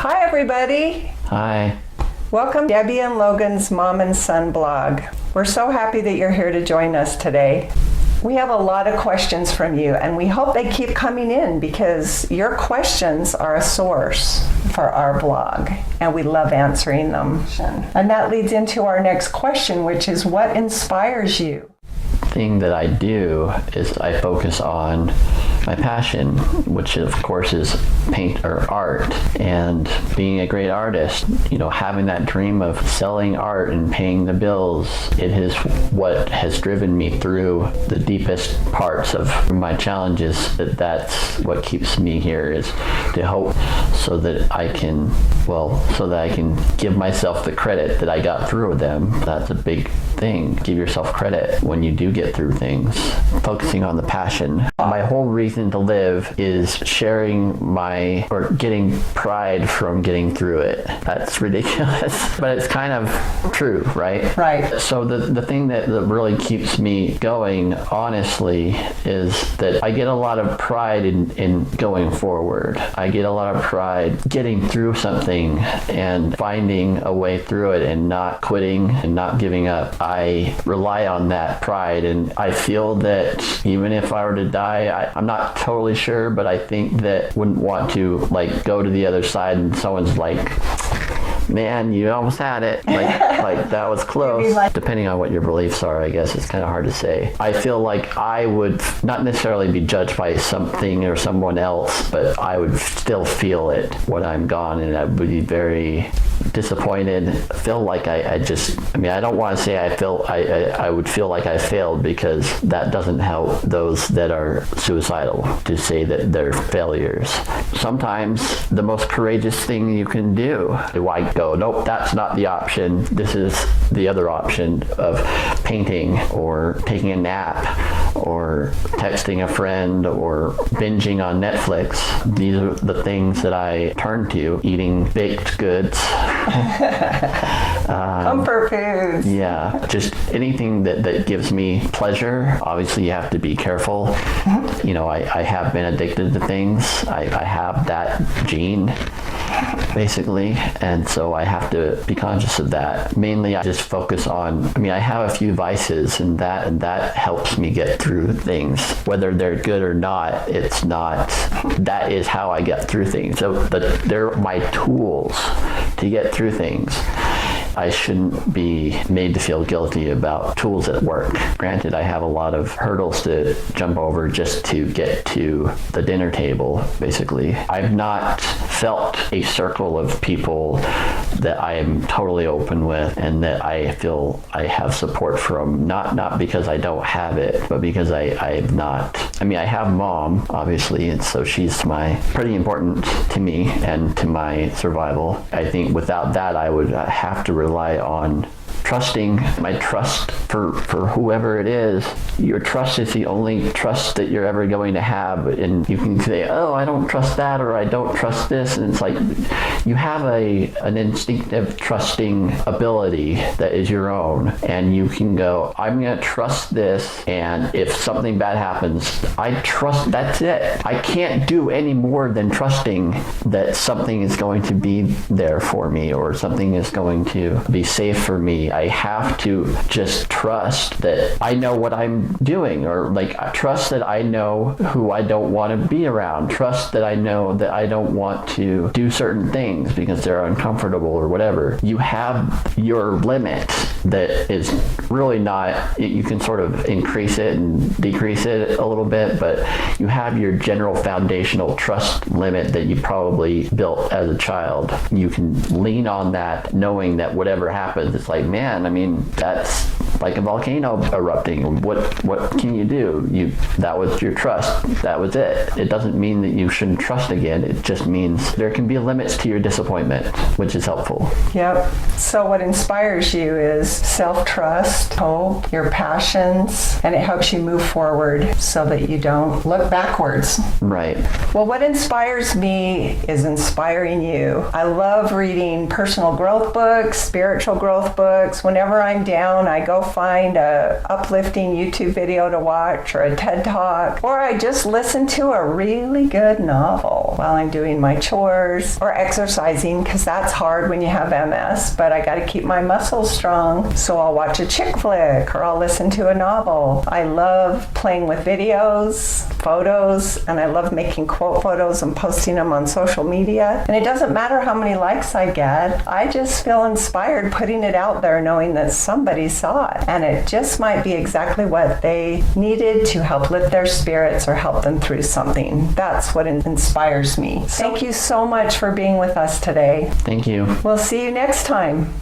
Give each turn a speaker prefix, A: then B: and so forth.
A: Hi, everybody.
B: Hi.
A: Welcome to Debbie and Logan's Mom and Son blog. We're so happy that you're here to join us today. We have a lot of questions from you, and we hope they keep coming in because your questions are a source for our blog, and we love answering them. And that leads into our next question, which is, what inspires you?
B: Thing that I do is I focus on my passion, which of course is paint or art, and being a great artist, having that dream of selling art and paying the bills. It is what has driven me through the deepest parts of my challenges. That's what keeps me here, is to hope so that I can give myself the credit that I got through them. That's a big thing. Give yourself credit when you do get through things. Focusing on the passion. My whole reason to live is sharing getting pride from getting through it. That's ridiculous, but it's kind of true, right?
A: Right.
B: So the thing that really keeps me going, honestly, is that I get a lot of pride in going forward. I get a lot of pride getting through something and finding a way through it and not quitting and not giving up. I rely on that pride, and I feel that even if I were to die, I'm not totally sure, but I think that wouldn't want to go to the other side and someone's like, man, you almost had it. Like that was close. Depending on what your beliefs are, I guess it's kind of hard to say. I feel like I would not necessarily be judged by something or someone else, but I would still feel it when I'm gone, and I would be very disappointed. Feel like I don't want to say I would feel like I failed, because that doesn't help those that are suicidal to say that they're failures. Sometimes the most courageous thing you can do go, nope, that's not the option. This is the other option of painting or taking a nap or texting a friend or binging on Netflix. These are the things that I turn to. Eating baked goods.
A: Comfort foods.
B: Yeah, just anything that gives me pleasure. Obviously, you have to be careful. Mm-hmm. I have been addicted to things. I have that gene, basically, and so I have to be conscious of that. Mainly, I just focus on, I have a few vices, and that helps me get through things. Whether they're good or not, it's not, that is how I get through things. So they're my tools to get through things. I shouldn't be made to feel guilty about tools at work. Granted, I have a lot of hurdles to jump over just to get to the dinner table, basically. I've not felt a circle of people that I am totally open with and that I feel I have support from, not because I don't have it, but because I have Mom, obviously, and so she's pretty important to me and to my survival. I think without that, I would have to rely on trusting. My trust for whoever it is. Your trust is the only trust that you're ever going to have, and you can say, oh, I don't trust that, or I don't trust this, and it's like you have an instinctive trusting ability that is your own, and you can go, I'm going to trust this, and if something bad happens, I trust, that's it. I can't do any more than trusting that something is going to be there for me, or something is going to be safe for me. I have to just trust that I know what I'm doing, or trust that I know who I don't want to be around. Trust that I know that I don't want to do certain things because they're uncomfortable or whatever. You have your limit that is really not, you can sort of increase it and decrease it a little bit, but you have your general foundational trust limit that you probably built as a child. You can lean on that knowing that whatever happens, it's like, man, that's like a volcano erupting. What can you do? That was your trust. That was it. It doesn't mean that you shouldn't trust again. It just means there can be limits to your disappointment, which is helpful.
A: Yep. So what inspires you is self-trust, hope, your passions, and it helps you move forward so that you don't look backwards.
B: Right.
A: Well, what inspires me is inspiring you. I love reading personal growth books, spiritual growth books. Whenever I'm down, I go find a uplifting YouTube video to watch or a TED Talk, or I just listen to a really good novel. novel while I'm doing my chores or exercising, because that's hard when you have MS, but I got to keep my muscles strong. So I'll watch a chick flick or I'll listen to a novel. I love playing with videos, photos, and I love making quote photos and posting them on social media. And it doesn't matter how many likes I get. I just feel inspired putting it out there, knowing that somebody saw it. And it just might be exactly what they needed to help lift their spirits or help them through something. That's what inspires me. Thank you so much for being with us today.
B: Thank you.
A: We'll see you next time.